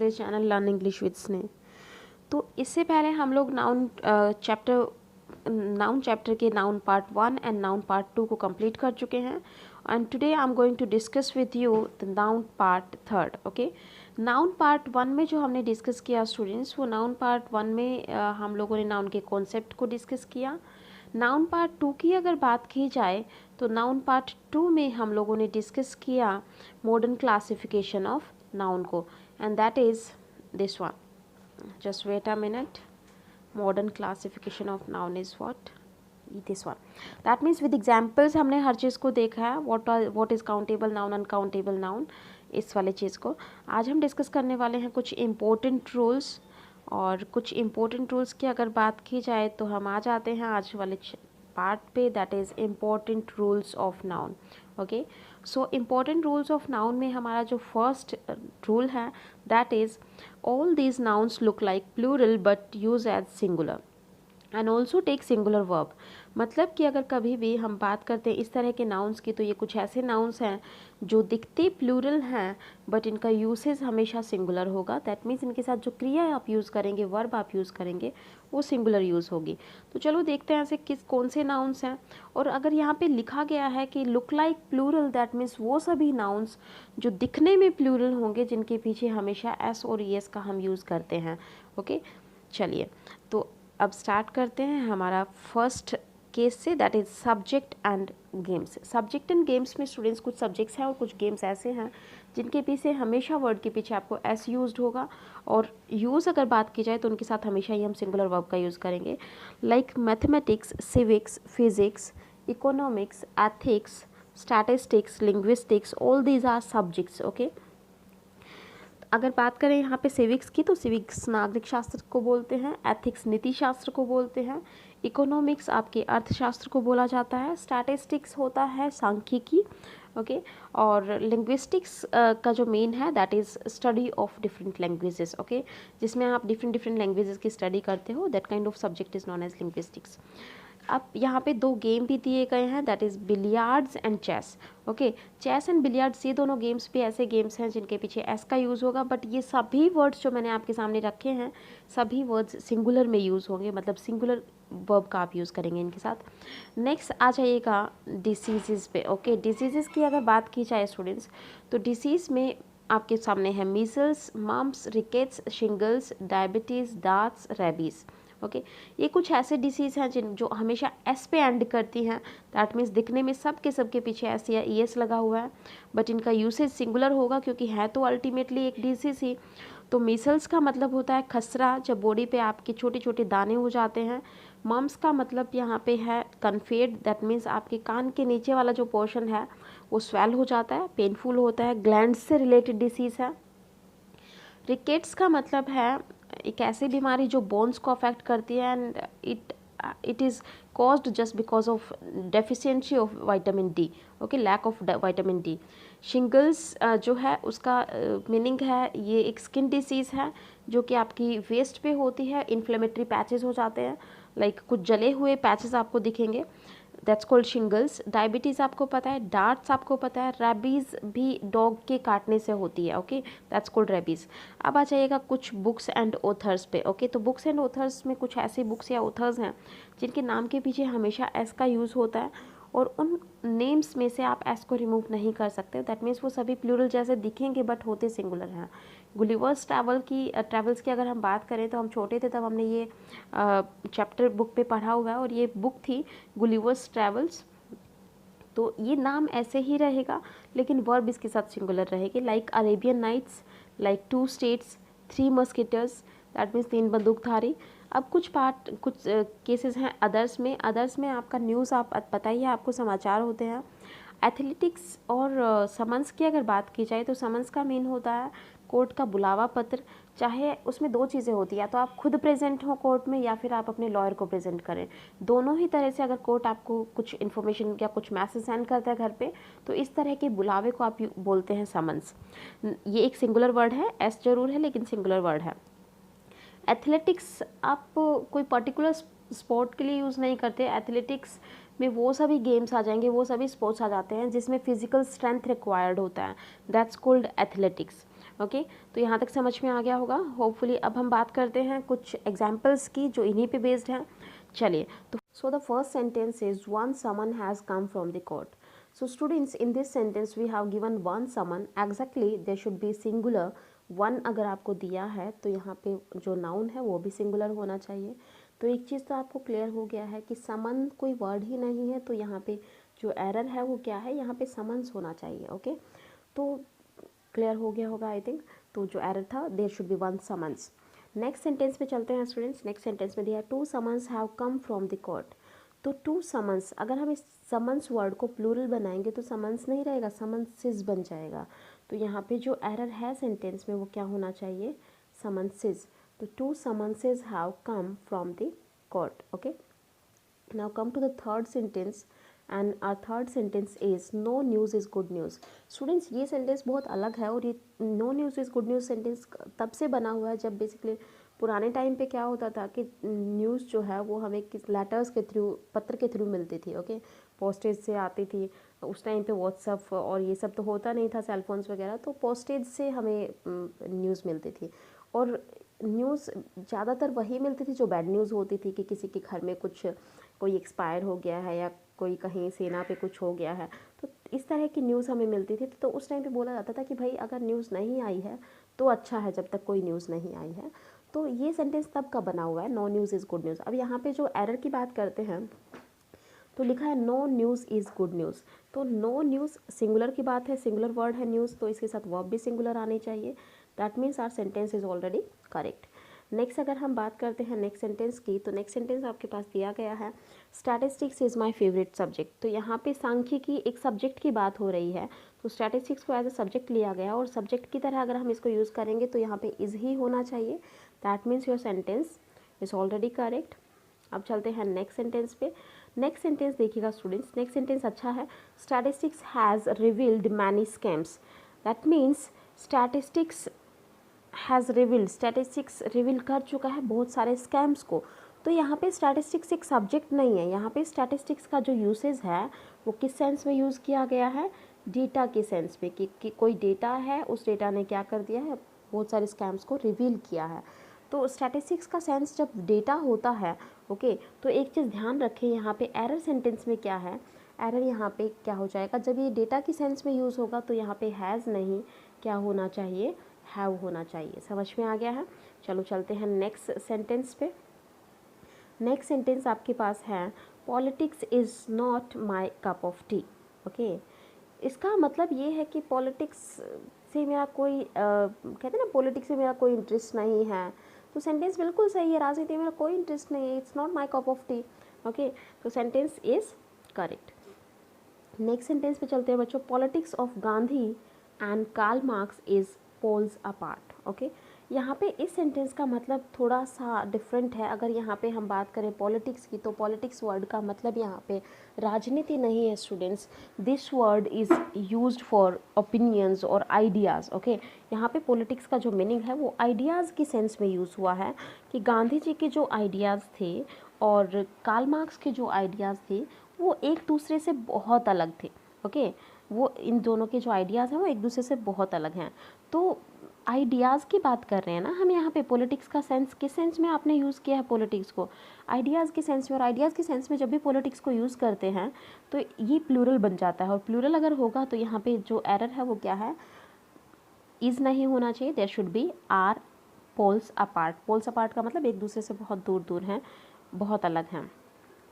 This channel learn English with Sneh. तो इससे पहले हम लोग नाउन चैप्टर के noun part 1 and noun part 2 को कंप्लीट कर चुके हैं and today I am going to discuss with you the noun part 3। Okay, noun part 1 में जो हमने डिस्कस किया स्टूडेंट्स, वो नाउन पार्ट 1 में हम लोगों ने नाउन के कॉन्सेप्ट को डिस्कस किया। नाउन पार्ट 2 की अगर बात की जाए तो नाउन पार्ट 2 में हम लोगों ने डिस्कस किया मॉडर्न क्लासिफिकेशन ऑफ नाउन को, and that is this one. Just wait a minute. Modern classification of noun is what? This one. That means with examples हमने हर चीज़ को देखा है, what is countable noun, uncountable noun, इस वाले चीज़ को आज हम डिस्कस करने वाले हैं। कुछ इम्पोर्टेंट रूल्स, और कुछ इम्पोर्टेंट रूल्स की अगर बात की जाए तो हम आ जाते हैं आज वाले पार्ट पे, that is important rules of noun. Okay, so important rules of noun में हमारा जो फर्स्ट रूल है that is all these nouns look like plural but use as singular and also take singular verb. मतलब कि अगर कभी भी हम बात करते हैं इस तरह के नाउन्स की, तो ये कुछ ऐसे नाउन्स हैं जो दिखते प्लूरल हैं बट इनका यूसेज हमेशा सिंगुलर होगा। दैट मीन्स इनके साथ जो क्रिया आप यूज़ करेंगे, वर्ब आप यूज़ करेंगे, वो सिंगुलर यूज़ होगी। तो चलो देखते हैं ऐसे कौन से नाउन्स हैं। और अगर यहाँ पे लिखा गया है कि look like plural, that means वो सभी नाउन्स जो दिखने में प्लूरल होंगे जिनके पीछे हमेशा एस और ईएस का हम यूज़ करते हैं। ओके, चलिए तो अब स्टार्ट करते हैं हमारा फर्स्ट केस से, that is subject and games. Subject and games में स्टूडेंट्स कुछ सब्जेक्ट्स हैं और कुछ गेम्स ऐसे हैं जिनके पीछे हमेशा वर्ड के पीछे आपको एस यूज्ड होगा, और यूज़ अगर बात की जाए तो उनके साथ हमेशा ही हम सिंगुलर वर्ब का यूज़ करेंगे। Like mathematics, civics, physics, economics, ethics, statistics, linguistics, all these are subjects. Okay, अगर बात करें यहाँ पे सिविक्स की, तो सिविक्स नागरिक शास्त्र को बोलते हैं, एथिक्स नीति शास्त्र को बोलते हैं, इकोनॉमिक्स आपके अर्थशास्त्र को बोला जाता है, स्टैटिस्टिक्स होता है सांख्यिकी। ओके, और लिंग्विस्टिक्स का जो मेन है that is study of different languages. Okay, जिसमें आप डिफरेंट लैंग्वेजेस की स्टडी करते हो, that kind of subject is known as linguistics. अब यहाँ पे दो गेम भी दिए गए हैं, that is billiards and chess. Okay, chess and billiards, ये दोनों गेम्स भी ऐसे गेम्स हैं जिनके पीछे एस का यूज़ होगा, बट ये सभी वर्ड्स जो मैंने आपके सामने रखे हैं सभी वर्ड्स सिंगुलर में यूज़ होंगे, मतलब सिंगुलर वर्ब का आप यूज़ करेंगे इनके साथ। नेक्स्ट आ जाइएगा डिसीज़ पे। ओके, डिसीज़ की अगर बात की जाए स्टूडेंट्स, तो डिसीज़ में आपके सामने है measles, mumps, rickets, shingles, diabetes, दाट्स, रेबीज़। ओके, ये कुछ ऐसे डिसीज़ हैं जो हमेशा एस पे एंड करती हैं। दैट मीन्स दिखने में सब के पीछे एस या ई एस लगा हुआ है, बट इनका यूसेज सिंगुलर होगा क्योंकि है तो अल्टीमेटली एक डिसीज़ ही। तो मीसल्स का मतलब होता है खसरा, जब बॉडी पे आपके छोटे छोटे दाने हो जाते हैं। मम्स का मतलब यहाँ पे है कन्फेड, दैट मीन्स आपके कान के नीचे वाला जो पोर्शन है वो स्वेल हो जाता है, पेनफुल होता है, ग्लैंड से रिलेटेड डिसीज़ है। रिकेट्स का मतलब है एक ऐसी बीमारी जो बोन्स को अफेक्ट करती है and it is caused just because of deficiency of vitamin D. Okay, lack of vitamin D. Shingles जो है उसका मीनिंग है ये एक स्किन डिसीज़ है जो कि आपकी वेस्ट पे होती है, इन्फ्लेमेटरी पैचेस हो जाते हैं, लाइक कुछ जले हुए पैचेस आपको दिखेंगे, दैट्स कॉल्ड शिंगल्स। डायबिटीज़ आपको पता है, डार्ट्स आपको पता है, रेबीज़ भी डॉग के काटने से होती है। Okay, that's called rabies. अब आ जाइएगा कुछ बुक्स एंड ऑथर्स पे। ओके, तो बुक्स एंड ऑथर्स में कुछ ऐसी बुक्स या ऑथर्स हैं जिनके नाम के पीछे हमेशा एस का यूज़ होता है, और उन नेम्स में से आप एस को रिमूव नहीं कर सकते। दैट मीन्स वो सभी प्लूरल जैसे दिखेंगे बट होते सिंगुलर हैं। गुलिवर्स ट्रैवल्स की अगर हम बात करें तो हम छोटे थे तब हमने ये चैप्टर बुक पे पढ़ा हुआ है, और ये बुक थी गुलिवर्स ट्रैवल्स। तो ये नाम ऐसे ही रहेगा लेकिन वर्ब इसके साथ सिंगुलर रहेगी, like Arabian Nights, like 2 states, 3 musketeers, that means 3 बंदूकधारी। अब कुछ केसेस हैं अदर्स में आपका न्यूज़, आप पता ही है आपको, समाचार होते हैं। एथलेटिक्स और समन्स की अगर बात की जाए तो समन्स का मीन होता है कोर्ट का बुलावा पत्र, चाहे उसमें 2 चीज़ें होती हैं, या तो आप खुद प्रेजेंट हो कोर्ट में या फिर आप अपने लॉयर को प्रेजेंट करें। दोनों ही तरह से अगर कोर्ट आपको कुछ इन्फॉर्मेशन या कुछ मैसेज सेंड करता है घर पे, तो इस तरह के बुलावे को आप बोलते हैं समन्स। ये एक सिंगुलर वर्ड है, एस जरूर है लेकिन सिंगुलर वर्ड है। एथलेटिक्स आप कोई पर्टिकुलर स्पोर्ट के लिए यूज़ नहीं करते। एथलेटिक्स में वो सभी गेम्स आ जाएंगे, वो सभी स्पोर्ट्स आ जाते हैं जिसमें फिजिकल स्ट्रेंथ रिक्वायर्ड होता है, दैट्स कॉल्ड एथलेटिक्स। ओके, तो यहाँ तक समझ में आ गया होगा होपफुली। अब हम बात करते हैं कुछ एग्जाम्पल्स की जो इन्हीं पे बेस्ड हैं। चलिए, तो so the first sentence is one summon has come from the court. So students, in this sentence we have given one summon, exactly there should be singular. One अगर आपको दिया है तो यहाँ पे जो नाउन है वो भी सिंगुलर होना चाहिए। तो एक चीज़ तो आपको क्लियर हो गया है कि समन कोई वर्ड ही नहीं है, तो यहाँ पे जो एरर है वो क्या है, यहाँ पे समन्स होना चाहिए। ओके, तो क्लियर हो गया होगा आई थिंक। तो जो एरर था, there should be one summons. Next sentence पे चलते हैं स्टूडेंट्स। नेक्स्ट सेंटेंस में दिया two summons have come from the court. तो टू समन्स, अगर हम इस समन्स वर्ड को प्लूरल बनाएंगे तो समन्स नहीं रहेगा, समन्सिस बन जाएगा। तो यहाँ पे जो एरर है सेंटेंस में वो क्या होना चाहिए, समन्सिस। तो to summonses have come from the court. Okay, now come to the third sentence and our third sentence is no news is good news. Students, ये सेंटेंस बहुत अलग है, और ये no news is good news sentence तब से बना हुआ है जब बेसिकली पुराने टाइम पे क्या होता था कि न्यूज़ जो है वो हमें किस लेटर्स के थ्रू, पत्र के थ्रू मिलती थी। ओके, पोस्टेज से आती थी। उस टाइम पे व्हाट्सअप और ये सब तो होता नहीं था, सेलफोन्स वगैरह, तो पोस्टेज से हमें न्यूज़ मिलती थी। और न्यूज़ ज़्यादातर वही मिलती थी जो बैड न्यूज़ होती थी, कि किसी के घर में कुछ कोई एक्सपायर हो गया है या कोई कहीं सेना पे कुछ हो गया है, तो इस तरह की न्यूज़ हमें मिलती थी। तो उस टाइम पे बोला जाता था कि भाई अगर न्यूज़ नहीं आई है तो अच्छा है, जब तक कोई न्यूज़ नहीं आई है। तो ये सेंटेंस तब का बना हुआ है, no news is good news. अब यहाँ पे जो एरर की बात करते हैं तो लिखा है no news is good news. तो नो न्यूज़ सिंगुलर की बात है, सिंगुलर वर्ड है न्यूज़, तो इसके साथ वर्ब भी सिंगुलर आनी चाहिए। That means our sentence is already correct. Next अगर हम बात करते हैं नेक्स्ट सेंटेंस की, तो नेक्स्ट सेंटेंस आपके पास दिया गया है statistics is my favourite subject. तो यहाँ पे सांख्यिकी एक सब्जेक्ट की बात हो रही है, तो स्टैटिस्टिक्स को एज अ सब्जेक्ट लिया गया, और सब्जेक्ट की तरह अगर हम इसको यूज़ करेंगे तो यहाँ पे इज़ ही होना चाहिए। That means your sentence is already correct. अब चलते हैं नेक्स्ट सेंटेंस पे। नेक्स्ट सेंटेंस देखिएगा स्टूडेंट्स, नेक्स्ट सेंटेंस अच्छा है। Statistics has revealed many scams. That means statistics has revealed, statistics reveal कर चुका है बहुत सारे स्कैम्स को। तो यहाँ पे स्टैटिस्टिक्स एक सब्जेक्ट नहीं है, यहाँ पे स्टैटिस्टिक्स का जो यूसेज है वो किस सेंस में यूज़ किया गया है, डेटा के सेंस में, कि कोई डेटा है, उस डेटा ने क्या कर दिया है, बहुत सारे स्कैम्स को रिवील किया है। तो स्टैटिस्टिक्स का सेंस जब डेटा होता है, ओके, तो एक चीज़ ध्यान रखें, यहाँ पे एरर सेंटेंस में क्या है, एरर यहाँ पे क्या हो जाएगा, जब ये डेटा की सेंस में यूज़ होगा तो यहाँ पे हैज़ नहीं, क्या होना चाहिए, हैव होना चाहिए। समझ में आ गया है। चलो चलते हैं नेक्स्ट सेंटेंस पे। नेक्स्ट सेंटेंस आपके पास है politics is not my cup of tea. Okay, इसका मतलब ये है कि पॉलिटिक्स से मेरा कोई कहते हैं ना, पॉलिटिक्स से मेरा कोई इंटरेस्ट नहीं है। तो सेंटेंस बिल्कुल सही है, राजनीति में मेरा कोई इंटरेस्ट नहीं है, it's not my cup of tea. Okay, तो sentence is correct. Next sentence पे चलते हैं बच्चों। Politics of Gandhi and Karl Marx is poles apart. Okay, यहाँ पे इस सेंटेंस का मतलब थोड़ा सा डिफरेंट है। अगर यहाँ पे हम बात करें पॉलिटिक्स की, तो पॉलिटिक्स वर्ड का मतलब यहाँ पे राजनीति नहीं है students. This word is used for opinions और आइडियाज़। ओके, यहाँ पे पॉलिटिक्स का जो मीनिंग है वो आइडियाज़ की सेंस में यूज़ हुआ है, कि गांधी जी के जो आइडियाज़ थे और कार्ल मार्क्स के जो आइडियाज़ थे वो एक दूसरे से बहुत अलग थे। ओके, वो इन दोनों के जो आइडियाज़ हैं वो एक दूसरे से बहुत अलग हैं। तो आइडियाज़ की बात कर रहे हैं ना हम यहाँ पे। पॉलिटिक्स का सेंस किस सेंस में आपने यूज़ किया है पॉलिटिक्स को, आइडियाज़ के सेंस में। और आइडियाज़ के सेंस में जब भी पॉलिटिक्स को यूज़ करते हैं तो ये प्लूरल बन जाता है, और प्लूरल अगर होगा तो यहाँ पे जो एरर है वो क्या है, इज़ नहीं होना चाहिए, there should be are poles apart. Poles apart का मतलब एक दूसरे से बहुत दूर दूर हैं, बहुत अलग हैं।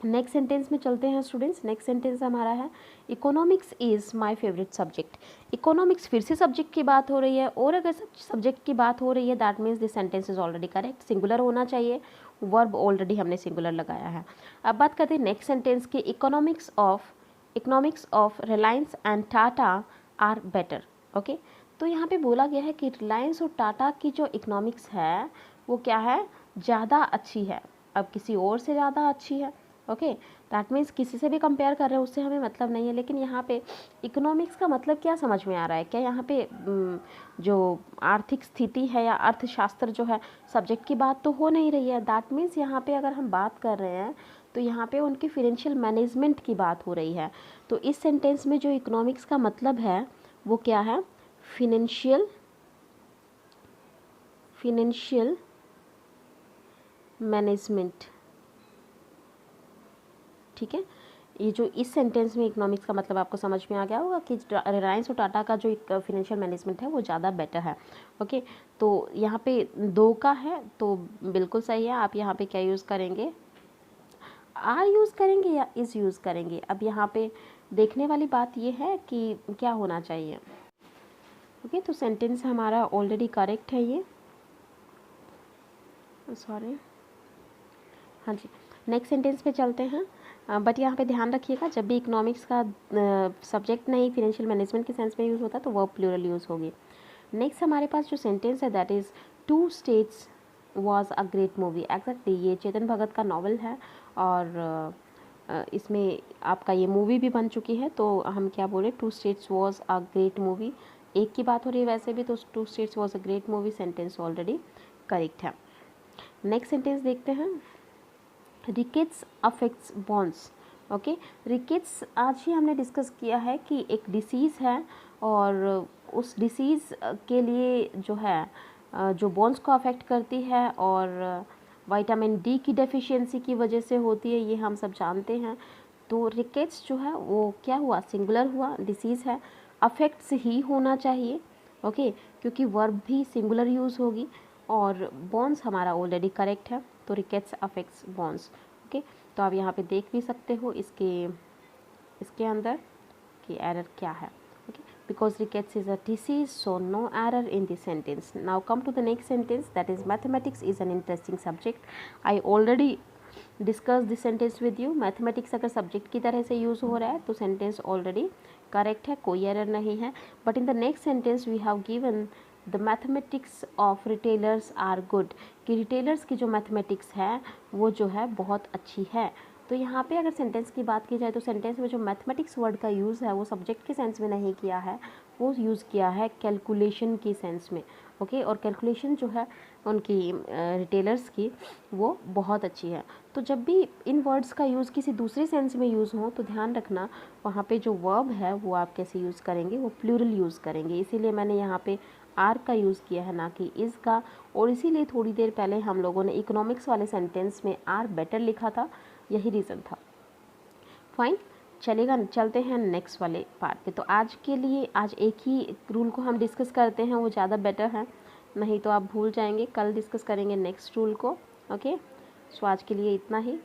नेक्स्ट सेंटेंस में चलते हैं स्टूडेंट्स। नेक्स्ट सेंटेंस हमारा है economics is my favourite subject. Economics फिर से सब्जेक्ट की बात हो रही है, और अगर सब्जेक्ट की बात हो रही है that means this sentence is already correct. Singular होना चाहिए, वर्ब ऑलरेडी हमने सिंगुलर लगाया है। अब बात करते हैं नेक्स्ट सेंटेंस की। Economics of Reliance and Tata are better. Okay, तो यहाँ पे बोला गया है कि रिलायंस और टाटा की जो इकोनॉमिक्स है वो क्या है, ज़्यादा अच्छी है। अब किसी और से ज़्यादा अच्छी है। ओके, दैट मीन्स किसी से भी कंपेयर कर रहे हैं उससे हमें मतलब नहीं है। लेकिन यहाँ पे इकोनॉमिक्स का मतलब क्या समझ में आ रहा है, क्या यहाँ पे जो आर्थिक स्थिति है या अर्थशास्त्र जो है सब्जेक्ट की बात तो हो नहीं रही है। दैट मीन्स यहाँ पे अगर हम बात कर रहे हैं तो यहाँ पे उनकी फाइनेंशियल मैनेजमेंट की बात हो रही है। तो इस सेंटेंस में जो इकोनॉमिक्स का मतलब है वो क्या है, फाइनेंशियल फिनेंशियल मैनेजमेंट। ठीक है, ये जो इस सेंटेंस में इकोनॉमिक्स का मतलब आपको समझ में आ गया होगा कि रिलायंस और टाटा का जो फिनेंशियल मैनेजमेंट है वो ज़्यादा बेटर है। ओके, तो यहाँ पे 2 का है तो बिल्कुल सही है। आप यहाँ पे क्या यूज़ करेंगे, आर यूज़ करेंगे या इज़ यूज़ करेंगे। अब यहाँ पे देखने वाली बात ये है कि क्या होना चाहिए। ओके, तो सेंटेंस हमारा ऑलरेडी करेक्ट है ये, सॉरी, हाँ जी। नेक्स्ट सेंटेंस पे चलते हैं। बट यहाँ पे ध्यान रखिएगा, जब भी इकोनॉमिक्स का सब्जेक्ट नहीं फिनेंशियल मैनेजमेंट के सेंस में यूज़ होता है तो वर्ब प्लूरल यूज़ होगी। नेक्स्ट हमारे पास जो सेंटेंस है that is two states was a great movie. Exactly ये चेतन भगत का नावल है और इसमें आपका ये मूवी भी बन चुकी है। तो हम क्या बोले, two states was a great movie, एक की बात हो रही है वैसे भी, तो two states was a great movie sentence already correct है। नेक्स्ट सेंटेंस देखते हैं, rickets affects bones. Okay, rickets आज ही हमने डिस्कस किया है कि एक डिसीज़ है और उस डिसीज़ के लिए जो है जो बोन्स को अफेक्ट करती है और विटामिन डी की डेफिशिएंसी की वजह से होती है, ये हम सब जानते हैं। तो रिकेट्स जो है वो क्या हुआ, सिंगुलर हुआ, डिसीज़ है, अफेक्ट्स ही होना चाहिए। ओके, क्योंकि वर्ब भी सिंगुलर यूज़ होगी और बॉन्स हमारा ऑलरेडी करेक्ट है, तो रिकेट्स अफेक्ट्स बॉन्स। ओके, तो आप यहाँ पे देख भी सकते हो इसके अंदर कि एरर क्या है। Okay, because rickets is a disease, so no error in this sentence. Now come to the next sentence, that is mathematics is an interesting subject. I already discuss this sentence with you. Mathematics अगर subject की तरह से use हो रहा है तो sentence already correct है, कोई एरर नहीं है। But in the next sentence we have given the mathematics of retailers are good, कि रिटेलर्स की जो मैथमेटिक्स है वो जो है बहुत अच्छी है। तो यहाँ पे अगर सेंटेंस की बात की जाए तो सेंटेंस में जो मैथमेटिक्स वर्ड का यूज़ है वो सब्जेक्ट के सेंस में नहीं किया है, वो यूज़ किया है कैलकुलेशन के सेंस में। ओके, और कैलकुलेशन जो है उनकी रिटेलर्स की वो बहुत अच्छी है। तो जब भी इन वर्ड्स का यूज़ किसी दूसरे सेंस में यूज़ हो तो ध्यान रखना वहाँ पे जो वर्ब है वो आप कैसे यूज़ करेंगे, वो प्लूरल यूज़ करेंगे। इसीलिए मैंने यहाँ पे आर का यूज़ किया है ना कि इज़ का, और इसीलिए थोड़ी देर पहले हम लोगों ने इकोनॉमिक्स वाले सेंटेंस में आर बेटर लिखा था, यही रीज़न था। फाइन, चलेगा, चलते हैं नेक्स्ट वाले पार्ट पे। तो आज के लिए आज एक ही रूल को हम डिस्कस करते हैं, वो ज़्यादा बेटर है, नहीं तो आप भूल जाएंगे। कल डिस्कस करेंगे नेक्स्ट रूल को। ओके, सो आज के लिए इतना ही।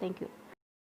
Thank you.